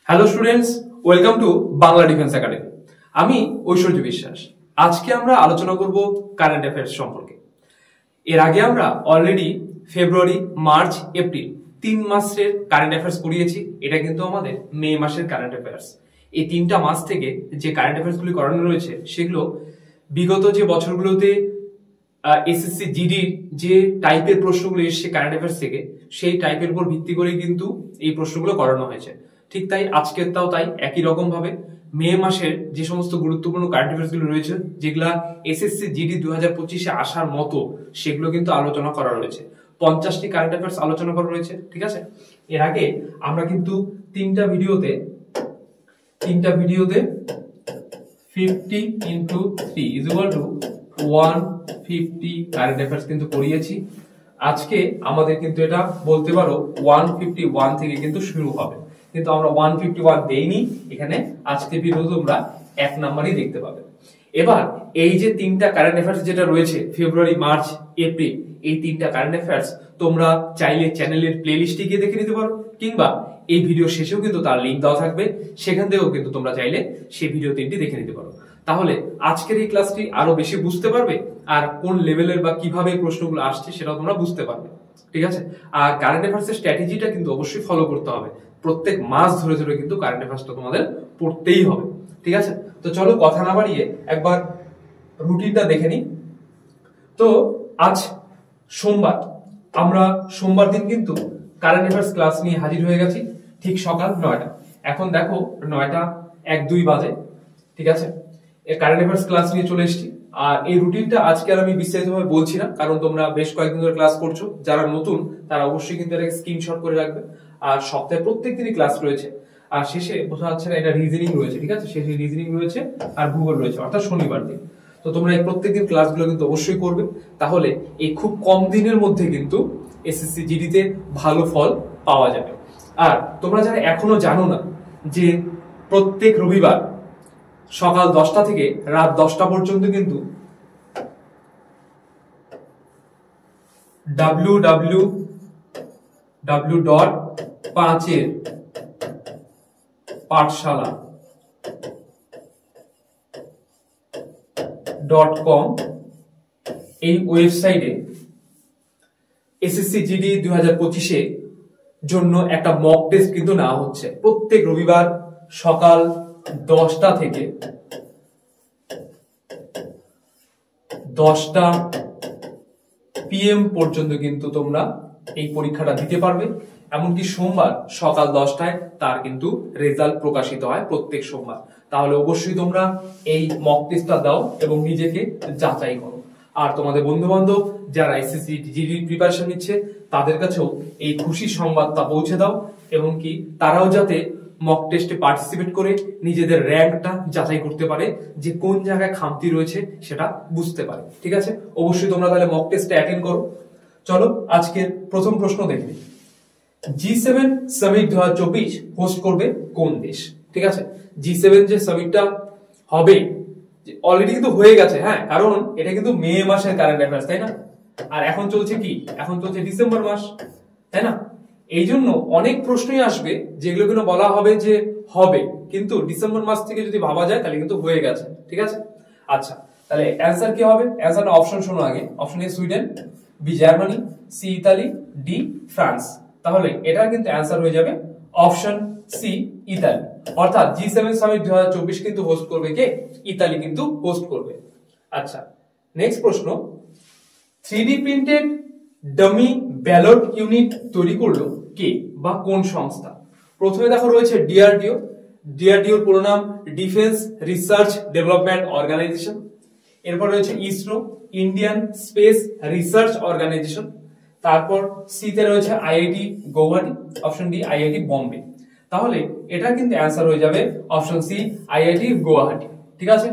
Hello students, welcome to Bangla defence academy. আমি ঐশ্বর্য বিশ্বাস। আজকে আমরা আলোচনা করব কারেন্ট অ্যাফেয়ার্স সম্পর্কে। এর আগে আমরা অলরেডি ফেব্রুয়ারি, মার্চ, এপ্রিল 3 মাসের কারেন্ট অ্যাফেয়ার্স করিয়েছি। এটা কিন্তু আমাদের মে মাসের কারেন্ট অ্যাফেয়ার্স। এই 3টা মাস থেকে যে কারেন্ট অ্যাফেয়ার্স গুলি করানো রয়েছে সেগুলো বিগত যে বছরগুলোতে এসএসসি জিডির যে টাইপের প্রশ্নগুলো এসছে কারেন্ট অ্যাফেয়ার্স থেকে, সেই টাইপের উপর ভিত্তি করে কিন্তু এই প্রশ্নগুলো করানো হয়েছে। ঠিক তাই আজকেরটাও তাই একই রকম ভাবে মে মাসের যে সমস্ত গুরুত্বপূর্ণ কারেন্ট অ্যাফেয়ার্স গুলো রয়েছে, যেগুলা এসএসসি জিডি 2025-এ আসার মতো, সেগুলো কিন্তু আলোচনা করা রয়েছে। 50টি কারেন্ট অ্যাফেয়ার্স আলোচনা করা রয়েছে। ঠিক আছে, এর আগে আমরা কিন্তু তিনটা ভিডিওতে 50 into 3 is equal to 150 current affairs কিন্তু করিয়েছি। আজকে আমাদের কিন্তু এটা বলতে পারো 151 থেকে কিন্তু শুরু হবে, কিন্তু আমরা 151 দেইনি এখানে। আজকে ভিডিও তোমরা 1 নাম্বারই দেখতে পাবে। এবার এই যে 3টা কারেন্ট অ্যাফেয়ার্স যেটা রয়েছে ফেব্রুয়ারি, মার্চ, এপ্রিল, এই 3টা কারেন্ট অ্যাফেয়ার্স তোমরা চাইলে চ্যানেলের প্লেলিস্টে গিয়ে দেখে নিতে পারো, কিংবা এই ভিডিও শেষেও কিন্তু তার লিংক দেওয়া থাকবে, সেখান থেকেও কিন্তু তোমরা চাইলে সেই ভিডিও 3টি দেখে নিতে পারো। তাহলে আজকের এই ক্লাসটি আরো বেশি বুঝতে পারবে, আর কোন লেভেলের বা কিভাবে প্রশ্নগুলো আসছে সেটাও তোমরা বুঝতে পারবে। ঠিক আছে, আর কারেন্ট অ্যাফেয়ার্স এর স্ট্র্যাটেজিটা কিন্তু অবশ্যই ফলো করতে হবে। প্রত্যেক মাস ধরে ধরে কিন্তু কারেন্ট অ্যাফেয়ার্সটা তোমাদের পড়তেই হবে। ঠিক আছে, তো চলো কথা না বাড়িয়ে একবার রুটিনটা দেখে নিই। তো আজ সোমবার, আমরা সোমবার দিন কিন্তু কারেন্ট অ্যাফেয়ার্স ক্লাস নিয়ে হাজির হয়ে গেছি ঠিক সকাল 9টা। এখন দেখো 9টা 1-2 বাজে। ঠিক আছে, কারেন্ট অ্যাফেয়ার্স ক্লাস নিয়ে চলে এসেছি। আর এই রুটিনটা আজকে আর আমি বিস্তারিতভাবে বলছি না, কারণ তোমরা বেশ কয়েকদিন ধরে ক্লাস করছো। যারা নতুন তারা অবশ্যই কিন্তু এটাকে স্ক্রিনশট করে রাখবে। আর সপ্তাহে প্রত্যেক দিনই ক্লাস রয়েছে। আর শেষে বোঝা যাচ্ছে না, এটা রিজনিং রয়েছে। ঠিক আছে, শেষে রিজনিং রয়েছে আর ভূগোল রয়েছে, অর্থাৎ শনিবার দিন। তো তোমরা এই প্রত্যেকদিন ক্লাসগুলো কিন্তু অবশ্যই করবে, তাহলে এই খুব কম দিনের মধ্যে কিন্তু এসএসসি জিডিতে ভালো ফল পাওয়া যাবে। আর তোমরা যারা এখনো জানো না যে প্রত্যেক রবিবার সকাল 10টা থেকে রাত 10টা পর্যন্ত কিন্তু www.পাঠশালা.com এই ওয়েবসাইটে এসএসসি জিডি 2025-এ জন্য একটা মক টেস্ট কিন্তু নেওয়া হচ্ছে। প্রত্যেক রবিবার সকাল 10টা থেকে 10টা PM পর্যন্ত কিন্তু তোমরা এই পরীক্ষাটা দিতে পারবে। এমনকি সোমবার সকাল 10টায় তার কিন্তু রেজাল্ট প্রকাশিত হয় প্রত্যেক সোমবার। তাহলে অবশ্যই তোমরা এই মক টেস্টটা দাও এবং নিজেকে যাচাই করো। আর তোমাদের বন্ধু বান্ধব যারা এসএসসি জিডি প্রিপারেশন নিচ্ছে তাদের কাছেও এই খুশির সংবাদটা পৌঁছে দাও, এবং কি তারাও যাতে মক টেস্টে পার্টিসিপেট করে নিজেদের র্যাঙ্কটা যাচাই করতে পারে, যে কোন জায়গায় খামতি রয়েছে সেটা বুঝতে পারে। ঠিক আছে, অবশ্যই তোমরা তাহলে মক টেস্টে অ্যাটেন্ড করো। চলো আজকের প্রথম প্রশ্ন দেখবে, G7 সামিট 2024 হোস্ট করবে কোন দেশ? ঠিক আছে, G7 যে সামিটটা হবে অলরেডি কিন্তু হয়ে গেছে, হ্যাঁ, কারণ এটা কিন্তু মে মাসের কারেন্ট অ্যাফেয়ার্স, তাই না? আর এখন চলছে কি, এখন চলছে ডিসেম্বর মাস, তাই না? এই জন্য অনেক প্রশ্নই আসবে যেগুলো কিন্তু বলা হবে যে হবে, কিন্তু ডিসেম্বর মাস থেকে যদি ভাবা যায় তাহলে কিন্তু হয়ে গেছে। ঠিক আছে, আচ্ছা তাহলে অ্যান্সার কি হবে? অ্যান্সারটা অপশন শোনো আগে। Option A Sweden, B Germany, C Italy, D France. তাহলে এটা কিন্তু অ্যান্সার হয়ে যাবে অপশন সি ইতালি। অর্থাৎ G7 সামিট 2024 কিন্তু হোস্ট করবে কে? ইতালি কিন্তু হোস্ট করবে। আচ্ছা নেক্সট প্রশ্ন, 3D printed dummy ballot unit তৈরি করলো কে বা কোন সংস্থা? প্রথমে দেখো রয়েছে ডিআরডিও। ডিআরডিওর পুরো নাম ডিফেন্স রিসার্চ ডেভেলপমেন্ট অর্গানাইজেশন। এরপর রয়েছে ISRO, Indian Space Research Organisation. তারপর সিতে রয়েছে IIT Gauhati, option D IIT Bombay. তাহলে এটা কিন্তু অ্যান্সার হয়ে যাবে অপশন সি আইআইটি গুয়াহাটি। ঠিক আছে,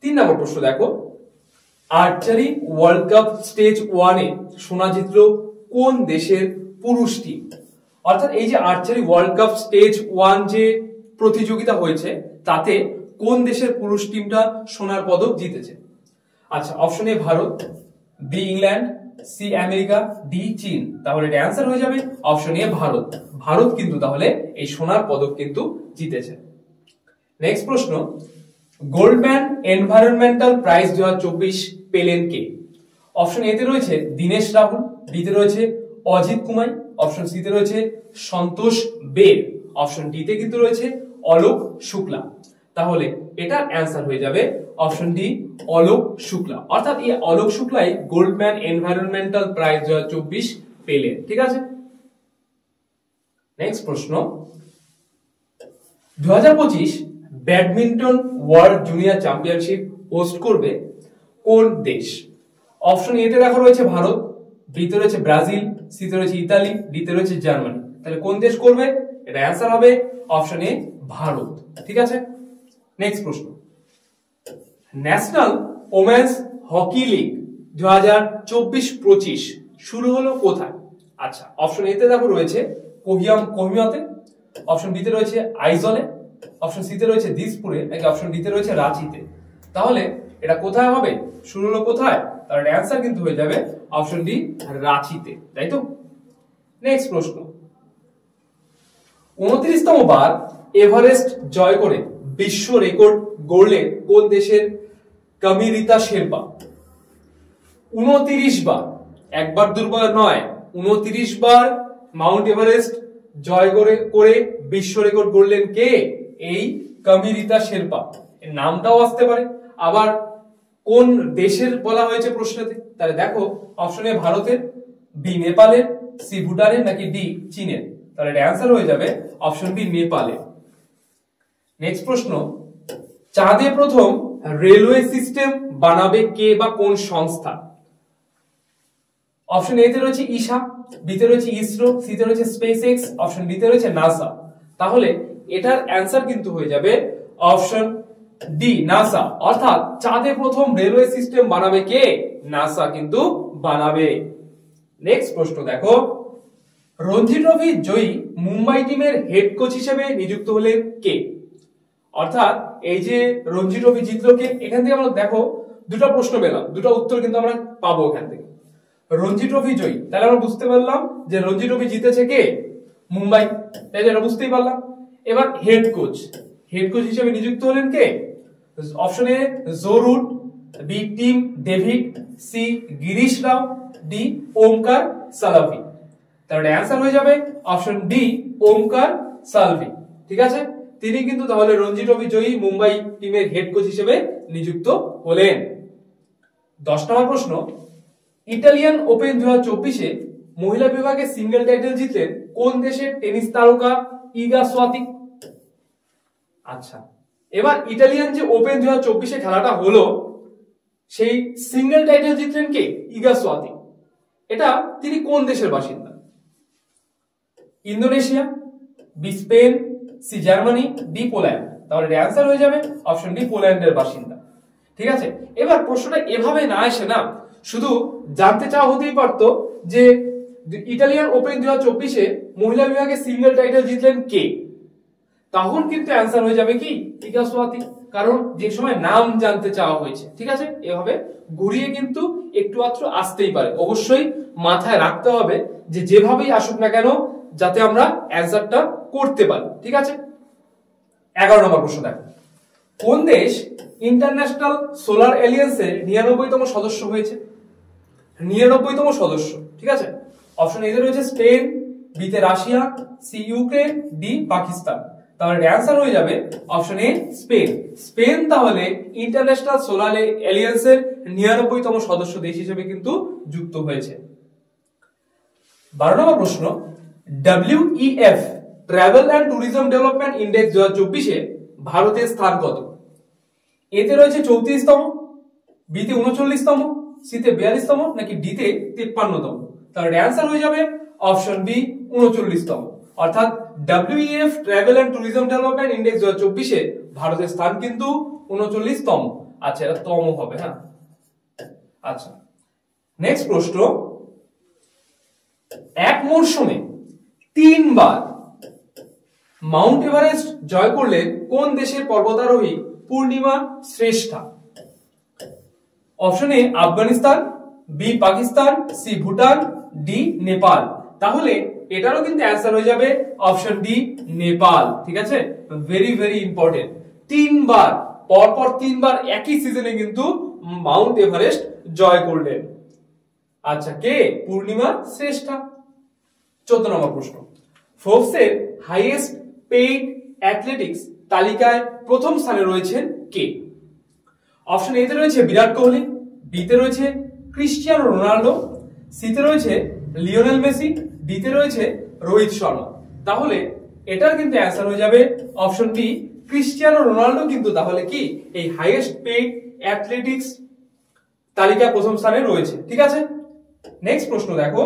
3 নম্বর প্রশ্ন দেখো, আর্চারি ওয়ার্ল্ড কাপ স্টেজ 1-এ সোনা জিতল কোন দেশের পুরুষ টিম? অর্থাৎ এই যে আর্চারি ওয়ার্ল্ড কাপ স্টেজ 1 যে প্রতিযোগিতা হয়েছে তাতে কোন দেশের পুরুষ টিমটা সোনার পদক জিতেছে? আচ্ছা option A Bharat, B England, C America, D চীন। তাহলে এটা অ্যান্সার হয়ে যাবে অপশন এ ভারত। ভারত কিন্তু তাহলে এই সোনার পদক কিন্তু জিতেছে। নেক্সট প্রশ্ন, গোল্ডম্যান এনভায়রনমেন্টাল প্রাইজ 2024 পেলেন কে? অপশন এ তে রয়েছে দীনেশ রাহুল, বি তে রয়েছে অজিত কুমার, অপশন সি তে রয়েছে সন্তোষ বের, অপশন ডি তে কিন্তু রয়েছে অলোক শুক্লা। তাহলে এটার অ্যান্সার হয়ে যাবে অপশন ডি অলোক শুক্লা। অর্থাৎ এই অলোক শুক্লাই গোল্ডম্যান এনভায়রনমেন্টাল প্রাইজ 2024 পেলেন। ঠিক আছে। নেক্সট প্রশ্ন, 2025 badminton world junior championship host করবে কোন দেশ? অপশন এ তে দেখো রয়েছে ভারত, বি তে রয়েছে ব্রাজিল, সি তে রয়েছে ইতালি, ডি তে রয়েছে জার্মানি। তাহলে কোন দেশ করবে? এটা অ্যান্সার হবে অপশন এ ভারত। ঠিক আছে। নেক্সট প্রশ্ন, ন্যাশনাল ওমেন্স হকি লিগ 2024-25 শুরু হলো কোথায়? আচ্ছা, অপশন এ তে দেখো রয়েছে কোহিমাতে, অপশন বি তে রয়েছে আইজলে, অপশন সি তে রয়েছে দিসপুরে, নাকি অপশন ডি তে রয়েছে রাঁচিতে। তাহলে এটা কোথায় হবে? শুরু হলো কোথায়? তার অ্যান্সার কিন্তু হয়ে যাবে অপশন ডি রাঁচিতে, তাই তো। নেক্সট প্রশ্ন, 29তম বার এভারেস্ট জয় করে বিশ্ব রেকর্ড গড়লেন কোন দেশের কামিরিতা শেরপা? 29 বার, একবার দুবার নয়, 29 বার মাউন্ট এভারেস্ট জয় করে বিশ্ব রেকর্ড গড়লেন কে? এই কামিরিতা শেরপা। এর নামটাও আসতে পারে, আবার কোন দেশের বলা হয়েছে প্রশ্নেতে। তাহলে দেখো অপশন এ ভারতের, বি নেপালের, সি ভুটানের, নাকি ডি চীনের। তাহলে এর অ্যান্সার হয়ে যাবে অপশন বি নেপালের। নেক্সট প্রশ্ন, চাঁদে প্রথম রেলওয়ে সিস্টেম বানাবে কে বা কোন সংস্থা? অপশন এ তে রয়েছে ইসা, বি তে রয়েছে ইসরো, সি তে রয়েছে স্পেস এক্স, অপশন ডি তে রয়েছে নাসা। তাহলে এটার অ্যান্সার কিন্তু হয়ে যাবে অপশন ডি নাসা। অর্থাৎ চাঁদে প্রথম রেলওয়ে সিস্টেম বানাবে কে? নাসা কিন্তু বানাবে। নেক্সট প্রশ্ন দেখো, রঞ্জি ট্রফি জয়ী মুম্বাই টিমের হেড কোচ হিসেবে নিযুক্ত হলেন কে? অর্থাৎ এই যে রঞ্জি ট্রফি জিতলো কে, এখান থেকে আমরা দেখো দুটো প্রশ্ন পেলাম, দুটো উত্তর কিন্তু আমরা পাবো এখান থেকে। রঞ্জি ট্রফি জয়ী, তাহলে আমরা বুঝতে পারলাম যে রঞ্জি ট্রফি জিতেছে কে? মুম্বাই, তাই এটা বুঝতেই পারলাম। এবার হেড কোচ হিসেবে নিযুক্ত হলেন কে? Option A Joe Root, B Tim David, C Girish Rao, D Omkar Salvi. তাহলে অ্যান্সার হয়ে যাবে অপশন ডি ওমকার সালভি। ঠিক আছে, তিনি কিন্তু তাহলে রঞ্জি ট্রফি জয়ী মুম্বাই টিমের হেড কোচ হিসেবে নিযুক্ত হলেন। 10 নম্বর প্রশ্ন, ইটালিয়ান ওপেন 2024-এ মহিলা বিভাগে সিঙ্গেল টাইটেল জিতলেন কোন দেশের টেনিস তারকা ইগা সোয়াতিক? আচ্ছা, এবার ইটালিয়ান যে ওপেন 2024-এ খেলাটা হলো, সেই সিঙ্গেল টাইটেল জিতলেন কে? ইগা সোয়াতিক। এটা তিনি কোন দেশের বাসিন্দা? Indonesia, B Spain, C Germany, D Poland. তাহলে এর অ্যান্সার হয়ে যাবে অপশন ডি পোল্যান্ডের বাসিন্দা। ঠিক আছে, এবার প্রশ্নটা এভাবে না এসে না শুধু জানতে চাওয়া হতেই পারতো যে ইটালিয়ান ওপেন 2024-এ মহিলা বিভাগে সিঙ্গেল টাইটেল জিতলেন কে, তখন কিন্তু অ্যান্সার হয়ে যাবে কি? ইগা সোয়াতিক। কারণ যে সময় নাম জানতে চাওয়া হয়েছে। ঠিক আছে, এভাবে ঘুরিয়ে কিন্তু একটু মাত্র আসতেই পারে। অবশ্যই মাথায় রাখতে হবে যে যেভাবেই আসুক না কেন যাতে আমরা অ্যান্সারটা করতে পারি। ঠিক আছে, 11 নম্বর প্রশ্ন দেখো, কোন দেশ ইন্টারন্যাশনাল সোলার অ্যালিয়েন্সের 99তম সদস্য হয়েছে? 99তম সদস্য। ঠিক আছে, অপশন এ রয়েছে স্পেন, বি তে Russia, C Ukraine, D Pakistan. তাহলে অ্যান্সার হয়ে যাবে অপশন এ স্পেন। স্পেন তাহলে ইন্টারন্যাশনাল সোলার অ্যালিয়েন্সের 99তম সদস্য দেশ হিসেবে কিন্তু যুক্ত হয়েছে। 12 নম্বর প্রশ্ন, WEF travel and tourism development index 2024-এ ভারতের স্থান কত? এতে রয়েছে 34তম, বি তে 39তম, সি তে 42তম, নাকি ডি তে 53তম। তাহলে অ্যান্সার হয়ে যাবে অপশন বি 39তম। অর্থাৎ WEF travel and tourism development index 2024-এ ভারতের স্থান কিন্তু 39তম। আচ্ছা, এটা তম হবে। হ্যাঁ, আচ্ছা। নেক্সট প্রশ্ন, এক মরশুমে 3 বার মাউন্ট এভারেস্ট জয় করলেন কোন দেশের পর্বতারোহী Purnima Shrestha? Option A Afghanistan, B Pakistan, C Bhutan, D Nepal. তাহলে এটারও কিন্তু অ্যান্সার হয়ে যাবে অপশন ডি নেপাল। ঠিক আছে, ভেরি ভেরি ইম্পর্টেন্ট। তিনবার পরপর তিনবার একই সিজনে কিন্তু মাউন্ট এভারেস্ট জয় করলেন। আচ্ছা, কে? পূর্ণিমা শ্রেষ্ঠা। 14 নম্বর প্রশ্ন, ফোর্বসের হাইয়েস্ট পেইড অ্যাথলেটিক্স তালিকায় প্রথম স্থানে রয়েছেন কে? অপশন এ তে রয়েছে বিরাট কোহলি, বি তে রয়েছে ক্রিস্টিয়ানো রোনাল্ডো, সি তে রয়েছে লিওনেল মেসি, ডি তে রয়েছে রোহিত শর্মা। তাহলে এটার কিন্তু অ্যান্সার হয়ে যাবে অপশন বি ক্রিস্টিয়ানো রোনাল্ডো কিন্তু তাহলে কি এই হাইয়েস্ট পেইড অ্যাথলেটিক্স তালিকায় প্রথম স্থানে রয়েছে। ঠিক আছে, নেক্সট প্রশ্ন দেখো,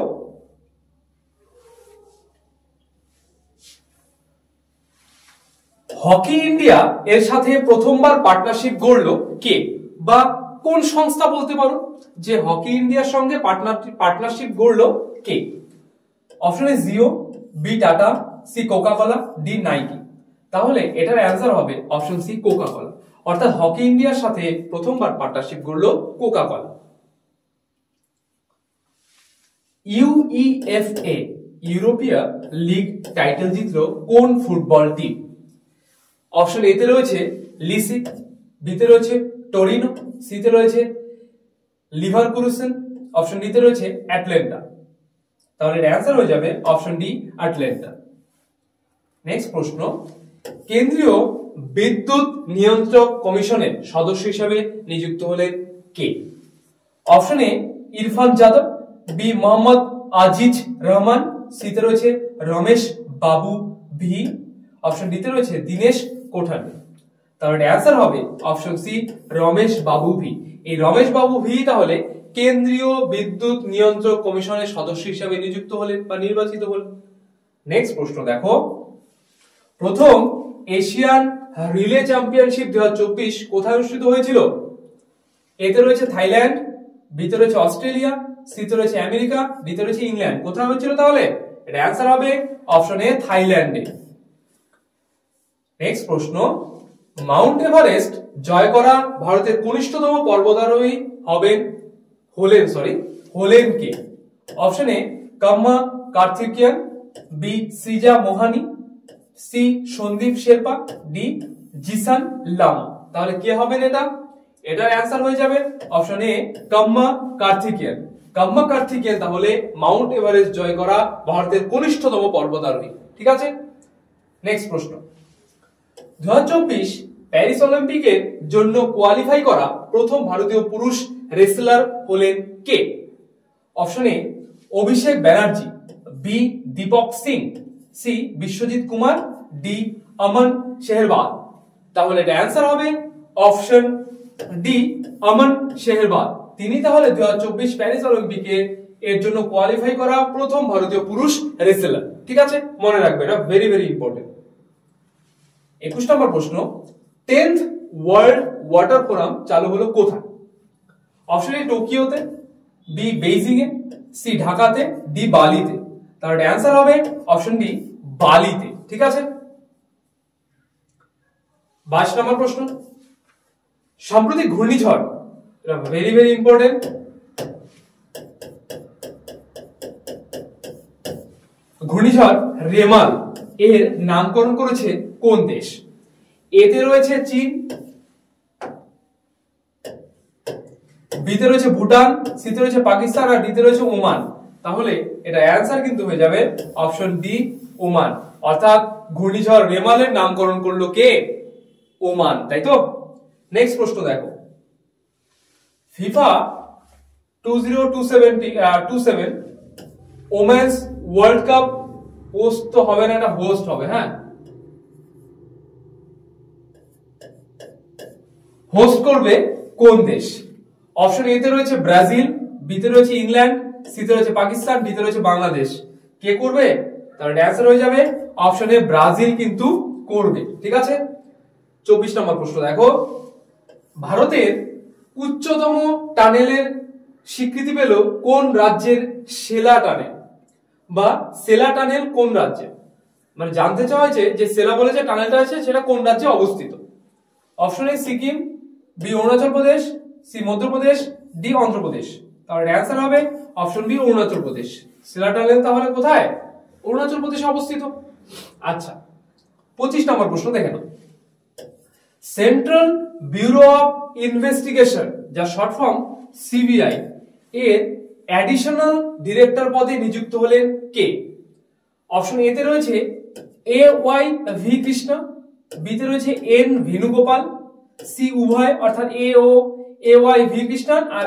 হকি ইন্ডিয়া এর সাথে প্রথমবার পার্টনারশিপ গড়লো কে বা কোন সংস্থা বলতে পারো যে হকি ইন্ডিয়ার সঙ্গে পার্টনারশিপ গড়লো কে? Option A Jio, B Tata, C Coca-Cola, D Nike. তাহলে এটার অ্যান্সার হবে অপশন সি কোকাকোলা। অর্থাৎ হকি ইন্ডিয়ার সাথে প্রথমবার পার্টনারশিপ গড়লো কোকাকোলা। ইউইএফএ ইউরোপীয় লিগ টাইটেল জিতলো কোন ফুটবল টিম? অপশন এ তে রয়েছে লিসি, বি তে রয়েছে টোরিনো, সি তে রয়েছে লিভারকুসেন, অপশন ডি তে রয়েছে অ্যাটলান্টা। তাহলে এর অ্যান্সার হয়ে যাবে অপশন ডি অ্যাটলান্টা। নেক্সট প্রশ্ন, কেন্দ্রীয় বিদ্যুৎ নিয়ন্ত্রক কমিশনের সদস্য হিসেবে নিযুক্ত হলেন কে? Option A Irfan Yadav, B Mohammad Aziz Rahman, C তে রয়েছে রমেশ বাবু ভি, অপশন ডি তে রয়েছে দীনেশ কোঠারি। তাহলে অ্যান্সার হবে অপশন সি রমেশ বাবু ভি। এই রমেশ বাবু ভি তাহলে কেন্দ্রীয় বিদ্যুৎ নিয়ন্ত্রক কমিশনের সদস্য হিসেবে নিযুক্ত হলেন বা নির্বাচিত হলেন। নেক্সট প্রশ্ন দেখো, প্রথম এশিয়ান রিলে চ্যাম্পিয়নশিপ 2024 কোথায় অনুষ্ঠিত হয়েছিল? এ তে রয়েছে থাইল্যান্ড, বি তে রয়েছে অস্ট্রেলিয়া, সি তে রয়েছে আমেরিকা, ডি তে রয়েছে ইংল্যান্ড। কোথায় হয়েছিল তাহলে? এর অ্যান্সার হবে অপশন এ থাইল্যান্ডে। নেক্সট প্রশ্ন, মাউন্ট এভারেস্ট জয় করা ভারতের কনিষ্ঠতম পর্বতারোহী হলেন কে? Option A Kaamya Karthikeyan, B Srija Mohani, C Sandeep Sherpa, D Zishan Lama. তাহলে কে হবেন এটা? এটার অ্যান্সার হয়ে যাবে অপশন এ কাম্মা কার্তিকেয়ন। কাম্মা কার্তিকেয়ন তাহলে মাউন্ট এভারেস্ট জয় করা ভারতের কনিষ্ঠতম পর্বতারোহী। ঠিক আছে, নেক্সট প্রশ্ন, 2024 প্যারিস অলিম্পিকের জন্য কোয়ালিফাই করা প্রথম ভারতীয় পুরুষ রেসলার হলেন কে? Option A Abhishek Banerjee, B Deepak Singh, C Biswajit Kumar, D Aman Sehrawat. তাহলে এটা অ্যান্সার হবে অপশন ডি অমন শেহরবাদ। তিনি তাহলে 2024 প্যারিস অলিম্পিকে এর জন্য কোয়ালিফাই করা প্রথম ভারতীয় পুরুষ রেসলার। ঠিক আছে, মনে রাখবে, এটা ভেরি ভেরি ইম্পর্টেন্ট। 21 নম্বর প্রশ্ন, 10th ওয়ার্ল্ড ওয়াটার ফোরাম চালু হলো কোথায়? অপশন এ টোকিওতে, বি বেইজিং এ, সি ঢাকাতে, ডি বালিতে। তাহলে অ্যান্সার হবে অপশন ডি বালিতে। ঠিক আছে, 22 নম্বর প্রশ্ন, সাম্প্রতিক ঘূর্ণিঝড়, ভেরি ভেরি ইম্পর্টেন্ট, ঘূর্ণিঝড় রেমাল এর নামকরণ করেছে কোন দেশ? এতে রয়েছে চীন, বিতে রয়েছে ভুটান, সিতে রয়েছে পাকিস্তান, আর ডিতে রয়েছে ওমান। তাহলে এটা অ্যান্সার কিন্তু হয়ে যাবে অপশন ডি ওমান। অর্থাৎ ঘূর্ণিঝড় রেমালের নামকরণ করলো কে? ওমান, তাই তো। নেক্সট প্রশ্ন দেখো, FIFA 2027 women's world Cup host তো হবে না, এটা হোস্ট হবে। হ্যাঁ, হোস্ট করবে কোন দেশ? অপশন এ তে রয়েছে ব্রাজিল, বি তে রয়েছে ইংল্যান্ড, সি তে রয়েছে পাকিস্তান, ডি তে রয়েছে বাংলাদেশ। কে করবে? তাহলে অ্যান্সার হয়ে যাবে অপশন এ ব্রাজিল কিন্তু করবে। ঠিক আছে, 24 নম্বর প্রশ্ন দেখো, ভারতের উচ্চতম টানেলের স্বীকৃতি পেল কোন রাজ্যের সেলা টানেল বা সেলা টানেল কোন রাজ্যে? মানে জানতে চাওয়া হয়েছে যে সেলা বলে যে টানেলটা আছে সেটা কোন রাজ্যে অবস্থিত। Option A Sikkim, B Arunachal Pradesh, C Madhya Pradesh, D Andhra Pradesh. তাহলে অ্যান্সার হবে অপশন বি অরুণাচল প্রদেশ। সিলাটালেন তাহলে কোথায়? অরুণাচল প্রদেশে অবস্থিত। আচ্ছা 25 নম্বর প্রশ্ন দেখে নাও। সেন্ট্রাল ব্যুরো অফ ইনভেস্টিগেশন, যা শর্ট ফর্ম সিবিআই, এর অ্যাডিশনাল ডিরেক্টর পদে নিযুক্ত হলেন কে? অপশন এ তে রয়েছে এ ওয়াই ভি কৃষ্ণ, বি তে রয়েছে এন ভেনুগোপাল, সি উভয় অর্থাৎ এ ওয়াই ভি কৃষ্ণন আর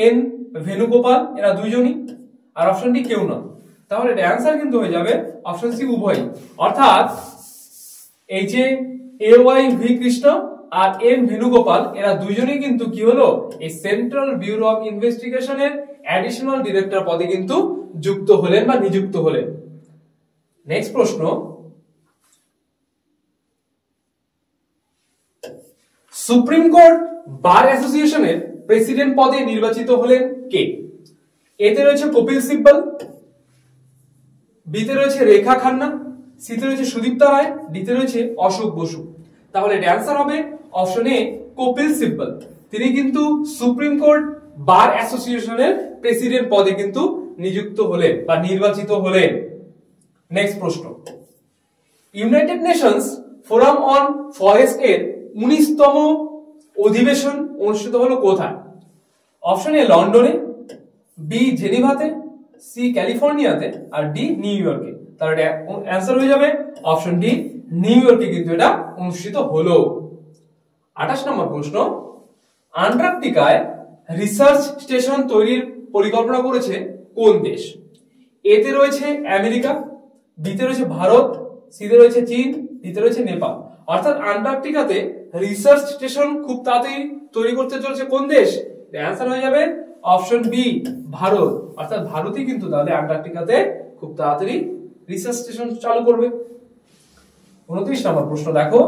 এন ভেনুগোপাল, এরা দুইজনই, আর অপশন ডি কেউ না। তাহলে এটা অ্যান্সার কিন্তু হয়ে যাবে অপশন সি উভয়, অর্থাৎ এই যে এ ওয়াই ভি কৃষ্ণ আর এন ভেনুগোপাল, এরা দুইজনই কিন্তু কি হলো এই সেন্ট্রাল ব্যুরো অফ ইনভেস্টিগেশনের অ্যাডিশনাল ডিরেক্টর পদে কিন্তু যুক্ত হলেন বা নিযুক্ত হলেন। নেক্সট প্রশ্ন, সুপ্রিম কোর্ট বার অ্যাসোসিয়েশনের প্রেসিডেন্ট পদে নির্বাচিত হলেন কে? এতে রয়েছে কপিল সিব্বল, বিতে রয়েছে রেখা খান্না, সিতে রয়েছে সুদীপ্তা রায়, ডিতে রয়েছে অশোক বসু। তাহলে এর অ্যান্সার হবে অপশন এ কপিল সিব্বল। তিনি কিন্তু সুপ্রিম কোর্ট বার অ্যাসোসিয়েশনের প্রেসিডেন্ট পদে কিন্তু নিযুক্ত হলেন বা নির্বাচিত হলেন। নেক্সট প্রশ্ন, United Nations forum on forest এর 19তম অধিবেশন অনুষ্ঠিত হলো কোথায়? অপশন এ লন্ডনে, বি জেনিভাতে, সি ক্যালিফোর্নিয়াতে, আর ডি নিউ ইয়র্কে। তাহলে অ্যান্সার হয়ে যাবে অপশন ডি নিউ ইয়র্কে কিন্তু এটা অনুষ্ঠিত হলো। 28 নম্বর প্রশ্ন, আন্টার্কটিকায় রিসার্চ স্টেশন তৈরির পরিকল্পনা করেছে কোন দেশ? এতে রয়েছে আমেরিকা, বিতে রয়েছে ভারত, সিতে রয়েছে চীন, ডিতে রয়েছে নেপাল। অর্থাৎ আন্টার্কটিকাতে রিসার্চ স্টেশন খুব তাড়াতাড়ি তৈরি করতে চলেছে কোন দেশ? অ্যান্সার হয়ে যাবে অপশন বি ভারত। অর্থাৎ ভারতই কিন্তু তাহলে আন্টার্কটিকাতে খুব তাড়াতাড়ি রিসার্চ স্টেশন চালু করবে। 29 নম্বর প্রশ্ন দেখো,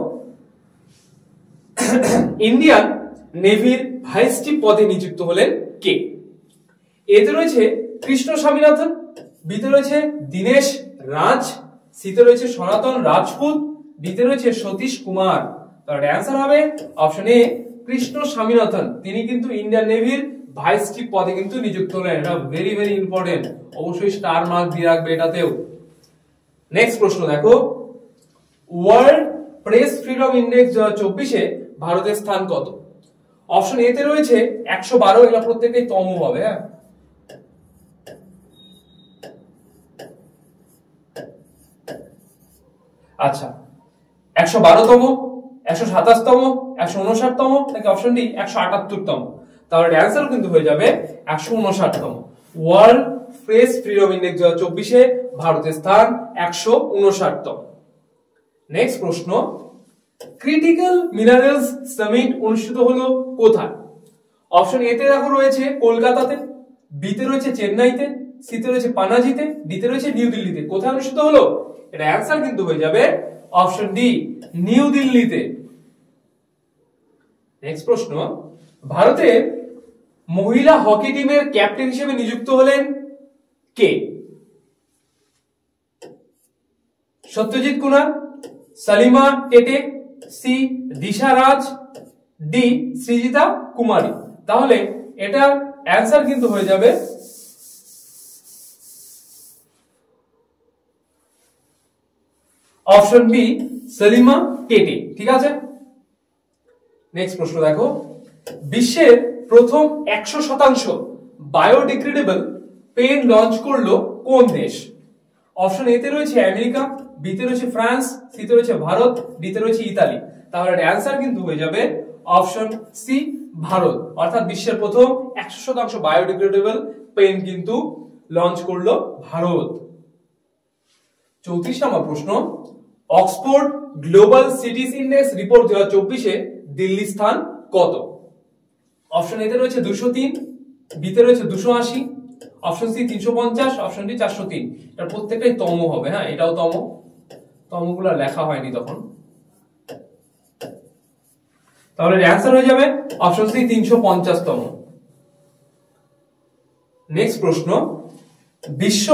ইন্ডিয়ান নেভির ভাইস চিফ পদে নিযুক্ত হলেন কে? এতে রয়েছে কৃষ্ণ স্বামীনাথন, বিতে রয়েছে দীনেশ রাজ, সিতে রয়েছে সনাতন রাজপুত, ডিতে রয়েছে সতীশ কুমার। তাহলে অ্যান্সার হবে অপশন এ কৃষ্ণ স্বামীনাথন। তিনি কিন্তু ইন্ডিয়ান নেভির ভাইস চিফ পদে কিন্তু নিযুক্ত হলেন। এটা ভেরি ভেরি ইম্পর্টেন্ট, অবশ্যই স্টার মার্ক দিয়ে রাখবে এটাতেও। নেক্সট প্রশ্ন দেখো, ওয়ার্ল্ড প্রেস ফ্রিডম ইন্ডেক্স 2024-এ ভারতের স্থান কত? অপশন এ তে রয়েছে 112, এগুলো প্রত্যেকটাই তম হবে। হ্যাঁ, আচ্ছা 112তম, 127তম, 159তম, নাকি অপশন ডি 178তম? তাহলে অ্যান্সার কিন্তু হয়ে যাবে 159তম। ওয়ার্ল্ড প্রেস ফ্রিডম ইন্ডেক্স 2024-এ ভারতের স্থান 159তম। নেক্সট প্রশ্ন, ক্রিটিক্যাল মিনারেলস সামিট অনুষ্ঠিত হলো কোথায়? অপশন এ তে দেখো রয়েছে কলকাতাতে, বিতে রয়েছে চেন্নাইতে, সিতে রয়েছে পানাজিতে, ডিতে রয়েছে নিউ দিল্লিতে। কোথায় অনুষ্ঠিত হলো? এটা অ্যান্সার কিন্তু হয়ে যাবে অপশন ডি নিউ দিল্লিতে। নেক্সট প্রশ্ন, ভারতের মহিলা হকি টিমের ক্যাপ্টেন হিসেবে নিযুক্ত হলেন কে? সত্যজিৎ কুমার, সালিমা টেটে, সি দিশা রাজ, ডি সৃজিতা কুমারী। তাহলে এটার অ্যান্সার কিন্তু হয়ে যাবে অপশন বি সালিমা টেটে। ঠিক আছে, নেক্সট প্রশ্ন দেখো, বিশ্বের প্রথম 100% বায়োডিগ্রেডেবল পেন লঞ্চ করলো কোন দেশ? অপশন এ তে রয়েছে আমেরিকা, বিতে রয়েছে ফ্রান্স, সিতে রয়েছে ভারত, ডিতে রয়েছে ইতালি। তাহলে অ্যান্সার কিন্তু হয়ে যাবে অপশন সি ভারত। অর্থাৎ বিশ্বের প্রথম 100% বায়োডিগ্রেডেবল পেন কিন্তু লঞ্চ করলো ভারত। 34 নম্বর প্রশ্ন, Oxford global cities index report 2024-এ দিল্লির স্থান কত? অপশন এ তে রয়েছে 203, বিতে রয়েছে 280, অপশন সি 350, অপশন ডি 403। এটা প্রত্যেকটাই তম হবে। হ্যাঁ, এটাও তম, তমগুলো লেখা হয়নি তখন। তাহলে অ্যান্সার হয়ে যাবে অপশন সি 350তম। নেক্সট প্রশ্ন, বিশ্ব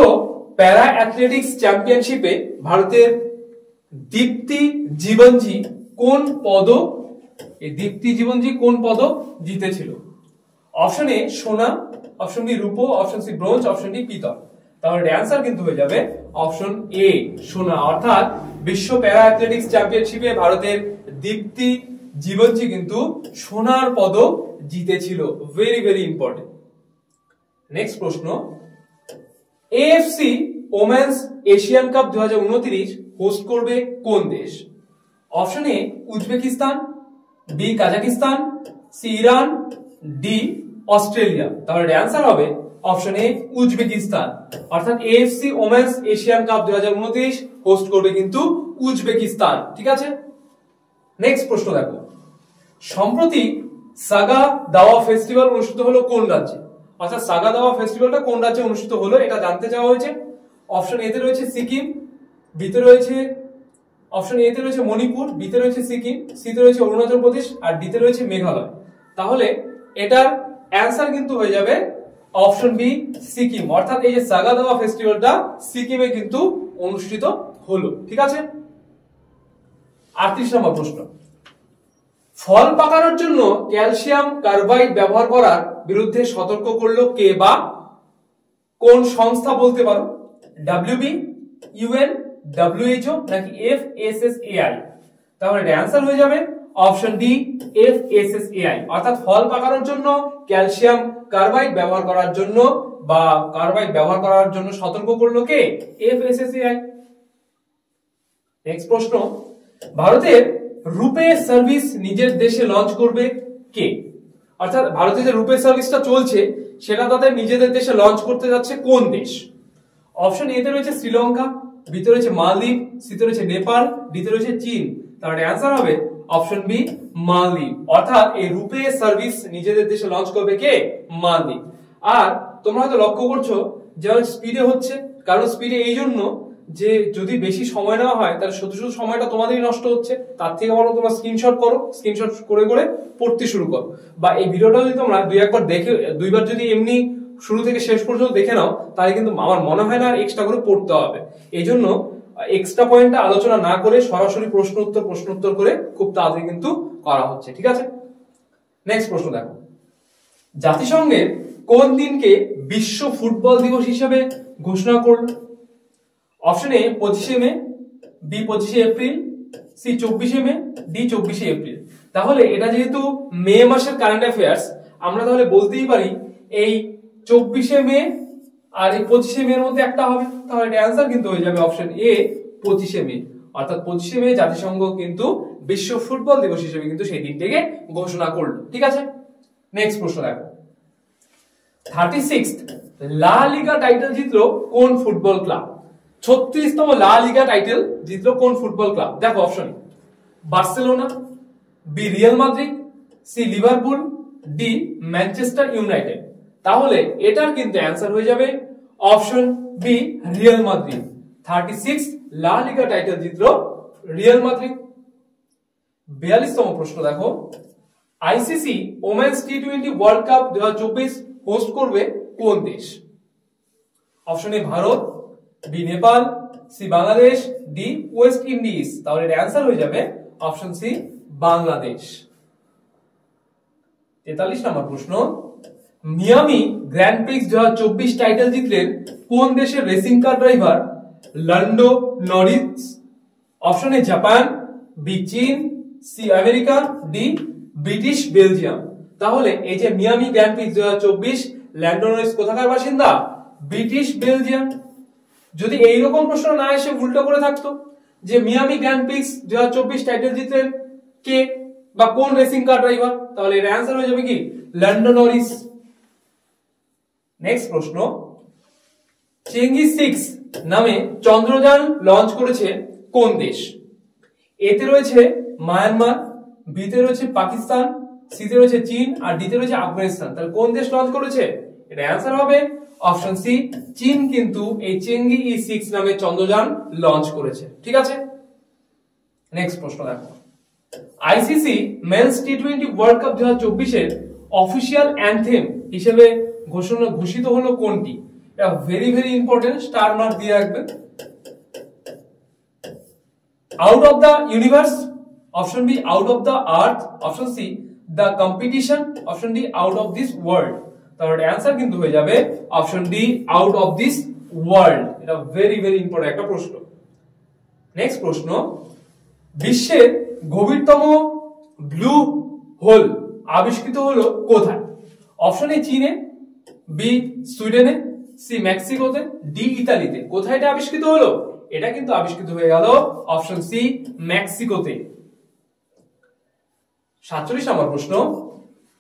প্যারা অ্যাথলেটিক্স চ্যাম্পিয়নশিপে ভারতের দীপ্তি জীবনজি কোন পদক জিতেছিল? অপশন এ সোনা, অপশন বি রূপো, option C bronze, option D পিতল। তাহলে অ্যান্সার কিন্তু হয়ে যাবে অপশন এ সোনা। অর্থাৎ বিশ্ব প্যারা অ্যাথলেটিক্স চ্যাম্পিয়নশিপে ভারতের দীপ্তি জীবনজি কিন্তু সোনার পদক জিতেছিল। Very very important. নেক্সট প্রশ্ন, AFC women's Asian Cup 2029 host করবে কোন দেশ? Option A Uzbekistan, B Kazakhstan, C Iran, D Australia. তাহলে অ্যান্সার হবে অপশন এ উজবেকিস্তান। অর্থাৎ AFC women's Asian Cup 2029 host করবে কিন্তু উজবেকিস্তান। ঠিক আছে। নেক্সট প্রশ্ন দেখো, সম্প্রতি সাগা দাওয়া ফেস্টিভ্যাল অনুষ্ঠিত হলো কোন রাজ্যে? অর্থাৎ সাগা দাওয়া ফেস্টিভ্যালটা কোন রাজ্যে অনুষ্ঠিত হলো এটা জানতে চাওয়া হয়েছে। অপশন এ তে রয়েছে সিকিম, বিতে রয়েছে অপশন এ তে রয়েছে মণিপুর, বিতে রয়েছে সিকিম, সি তে রয়েছে অরুণাচল প্রদেশ আর ডি তে রয়েছে মেঘালয়। তাহলে এটার অ্যান্সার কিন্তু হয়ে যাবে অপশন বি সিকিম। অর্থাৎ এই যে সাগা দাওয়া ফেস্টিভ্যালটা সিকিমে কিন্তু অনুষ্ঠিত হলো। ঠিক আছে। 38 নম্বর প্রশ্ন, ফল পাকানোর জন্য ক্যালসিয়াম কার্বাইড ব্যবহার করার বিরুদ্ধে সতর্ক করলো কে বা কোন সংস্থা বলতে পারো? ডব্লিউবি, ইউএন, ডব্লিউএইচও নাকি এফএসএসএআই? তাহলে এর অ্যান্সার হয়ে যাবে অপশন ডি এফএসএসএআই। অর্থাৎ ফল পাকানোর জন্য ক্যালসিয়াম কার্বাইড ব্যবহার করার জন্য বা কার্বাইড ব্যবহার করার জন্য সতর্ক করলো কে? এফএসএসএআই। নেক্সট প্রশ্ন, ভারতের রূপে সার্ভিস নিজের দেশে লঞ্চ করবে কে? অর্থাৎ ভারতে যে রূপে সার্ভিসটা চলছে সেটা তাদের নিজেদের দেশে লঞ্চ করতে যাচ্ছে কোন দেশ? অপশন এ তে রয়েছে শ্রীলঙ্কা, বি তে রয়েছে মালদ্বীপ, সি তে রয়েছে নেপাল, ডি তে রয়েছে চীন। তাহলে অ্যান্সার হবে অপশন বি মালদ্বীপ। অর্থাৎ এই রূপে সার্ভিস নিজেদের দেশে লঞ্চ করবে কে? মালদ্বীপ। আর তোমরা হয়তো লক্ষ্য করছো যে স্পিডে হচ্ছে, কারণ স্পিডে এই জন্য যে যদি বেশি সময় নেওয়া হয় তাহলে শুধু শুধু সময়টা তোমাদেরই নষ্ট হচ্ছে। তার থেকে বরং তোমরা স্ক্রিনশট করো, স্ক্রিনশট করে করে পড়তে শুরু করো। বা এই ভিডিওটা যদি তোমরা দুইবার যদি এমনি শুরু থেকে শেষ পর্যন্ত দেখে নাও তাহলে কিন্তু আমার মনে হয় না এক্সট্রা করে পড়তে হবে। এই জন্য এক্সট্রা পয়েন্টটা আলোচনা না করে সরাসরি প্রশ্ন উত্তর করে খুব তাড়াতাড়ি কিন্তু করা হচ্ছে। ঠিক আছে। নেক্সট প্রশ্ন দেখো, জাতিসংঘের কোন দিনকে বিশ্ব ফুটবল দিবস হিসেবে ঘোষণা করলো? অপশন এ 25শে মে, বি 25শে এপ্রিল, সি 24শে মে, ডি 24শে এপ্রিল। তাহলে এটা যেহেতু মে মাসের কারেন্ট অ্যাফেয়ার্স, আমরা তাহলে বলতেই পারি এই 24শে মে আর এই 25শে মে এর মধ্যে একটা হবে। তাহলে এটা অ্যান্সার কিন্তু হয়ে যাবে অপশন এ 25শে মে। অর্থাৎ 25শে মে জাতিসংঘ কিন্তু বিশ্ব ফুটবল দিবস হিসেবে কিন্তু সেই দিনটিকে ঘোষণা করলো। ঠিক আছে। নেক্সট প্রশ্ন দেখো, 36th লা লিগা টাইটেল জিতলো কোন ফুটবল ক্লাব? 36তম লা লিগা টাইটেল জিতলো কোন ফুটবল ক্লাব? দেখো option A Barcelona, B Real Madrid, C Liverpool, D Manchester United. তাহলে এটার কিন্তু অ্যান্সার হয়ে যাবে option B Real Madrid. 36 La Liga title জিতলো রিয়াল মাদ্রিদ। 42তম প্রশ্ন দেখো, আইসিসি ওমেন্স টি20 ওয়ার্ল্ড কাপ 2024 হোস্ট করবে কোন দেশ? Option A Bharat, B Nepal, C Bangladesh, D West Indies. তাহলে এর অ্যান্সার হয়ে যাবে অপশন সি বাংলাদেশ। 43 নম্বর প্রশ্ন, মিয়ামি গ্র্যান্ড প্রিক্স 2024 টাইটেল জিতলেন কোন দেশের racing car driver Lando Norris? Option A Japan, B চীন, C America, D British Belgium. তাহলে এই যে Miami Grand Prix 2024 Lando Norris কোথাকার বাসিন্দা? British Belgium. যদি এইরকম প্রশ্ন না এসে উল্টো করে থাকতো যে মিয়ামি গ্র্যান্ড প্রিক্স 2024 টাইটেল জিতলেন কে বা কোন রেসিং কার ড্রাইভার, তাহলে এর অ্যান্সার হয়ে যাবে কি ল্যান্ডো নরিস। নেক্সট প্রশ্ন, চেঙ্গি 6 নামে চন্দ্রযান লঞ্চ করেছে কোন দেশ? এতে রয়েছে মায়ানমার, বিতে রয়েছে পাকিস্তান, সিতে রয়েছে চীন আর ডিতে রয়েছে আফগানিস্তান। তাহলে কোন দেশ লঞ্চ করেছে? এটা অ্যান্সার হবে অপশন সি চীন কিন্তু এই চেঙ্গি E6 নামে চন্দ্রযান লঞ্চ করেছে। ঠিক আছে। নেক্সট প্রশ্ন দেখো, আইসিসি মেন্স টি20 ওয়ার্ল্ড কাপ 2024 এর অফিশিয়াল অ্যানথেম হিসেবে ঘোষিত হলো কোনটি? এটা very very important, star mark দিয়ে রাখবেন। Out of the universe, option B out of the earth, option C the competition, option D out of this world. তাহলে অ্যান্সার কিন্তু হয়ে যাবে option D out of this world. এটা very very important একটা প্রশ্ন। Next প্রশ্ন, বিশ্বের গভীরতম ব্লু হোল আবিষ্কৃত হলো কোথায়? অপশন এ চীনে, বি সুইডেনে, সি মেক্সিকোতে, ডি ইতালিতে। কোথায় এটা আবিষ্কৃত হলো? এটা কিন্তু আবিষ্কৃত হয়ে গেল অপশন সি মেক্সিকোতে। 47 নম্বর প্রশ্ন,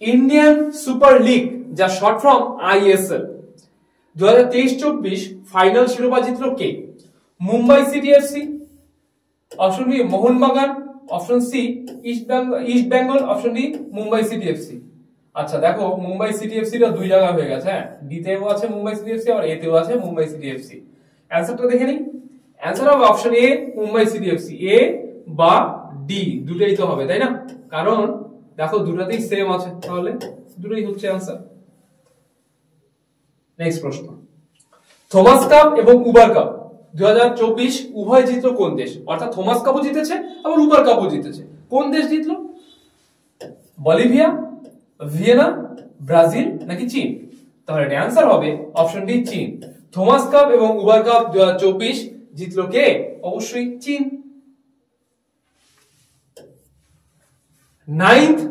ইন্ডিয়ান সুপার লিগ যা শর্ট ফর্ম আইএসএল 2023-24 ফাইনাল শিরোপা জিতল কে? Mumbai City FC, option B Mohun Bagan, option C East Bengal, option D Mumbai City FC. আচ্ছা দেখো, মুম্বাই সিটি এফসি টা দুই জায়গায় হয়ে গেছে, হ্যাঁ, ডি তেও আছে মুম্বাই সিটি এফসি আর এ তেও আছে মুম্বাই সিটি এফসি। অ্যানসারটা দেখে নিই। অ্যানসার হবে option A Mumbai City FC. A বা ডি দুটোই তো হবে, তাই না? কারণ দেখো দুটোতেই সেম আছে, তাহলে দুটোই হচ্ছে অ্যানসার। নেক্সট প্রশ্ন, থমাস কাপ এবং উবার কাপ 2024 উভয় জিতল কোন দেশ? অর্থাৎ থমাস কাপও জিতেছে আবার উবার কাপও জিতেছে। কোন দেশ জিতলো? বলিভিয়া, ভিয়েনা, ব্রাজিল নাকি চীন? তাহলে এর অ্যানসার হবে অপশন ডি চীন। থমাস কাপ এবং উবার কাপ 2024 জিতলো কে? অবশ্যই চীন। 9th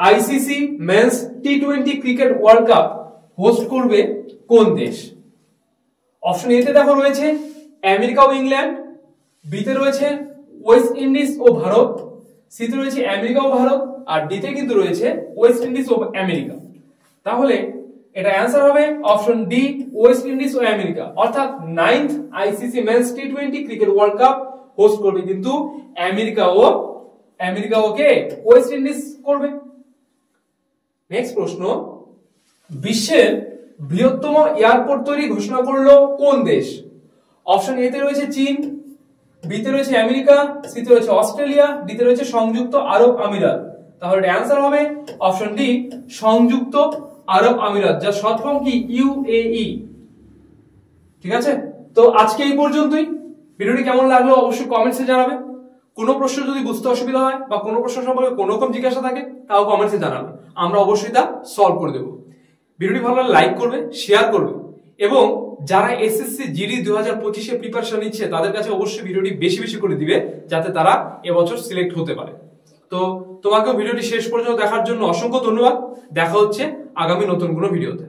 আইসিসি মেন্স টি20 ক্রিকেট ওয়ার্ল্ড কাপ হোস্ট করবে কোন দেশ? অপশন এ তে দেখো রয়েছে আমেরিকা ও ইংল্যান্ড, বি তে রয়েছে ওয়েস্ট ইন্ডিজ ও ভারত, সি তে রয়েছে আমেরিকা ও ভারত, আর ডি তে কিন্তু রয়েছে ওয়েস্ট ইন্ডিজ ও আমেরিকা। তাহলে এটা অ্যানসার হবে অপশন ডি ওয়েস্ট ইন্ডিজ ও আমেরিকা। অর্থাৎ 9th আইসিসি মেন্স টি20 ক্রিকেট ওয়ার্ল্ড কাপ হোস্ট করবে কিন্তু আমেরিকা ও কে? ওয়েস্ট ইন্ডিজ করবে। নেক্সট প্রশ্ন, বিশ্বের বৃহত্তম এয়ারপোর্ট তৈরি ঘোষণা করলো কোন দেশ? অপশন এ তে রয়েছে চীন, বি তে রয়েছে আমেরিকা, সি তে রয়েছে অস্ট্রেলিয়া, ডি তে রয়েছে সংযুক্ত আরব আমিরাত। তাহলে এর অ্যানসার হবে অপশন ডি সংযুক্ত আরব আমিরাত, যার শর্ট ফর্ম কি? ইউএই। ঠিক আছে, তো আজকে এই পর্যন্তই। ভিডিওটি কেমন লাগলো অবশ্যই কমেন্টসে জানাবে। কোনো প্রশ্ন যদি বুঝতে অসুবিধা হয় বা কোনো প্রশ্ন সম্পর্কে কোনো রকম জিজ্ঞাসা থাকে তাও কমেন্টসে জানাবে, আমরা অবশ্যই তা সলভ করে দেব। ভিডিওটি ভালো লাগলে লাইক করবে, শেয়ার করবে, এবং যারা এসএসসি জিডি 2025 এ প্রিপারেশন নিচ্ছে তাদের কাছে অবশ্যই ভিডিওটি বেশি বেশি করে দিবে, যাতে তারা এবছর সিলেক্ট হতে পারে। তো তোমাকেও ভিডিওটি শেষ পর্যন্ত দেখার জন্য অসংখ্য ধন্যবাদ। দেখা হচ্ছে আগামী নতুন কোনো ভিডিওতে।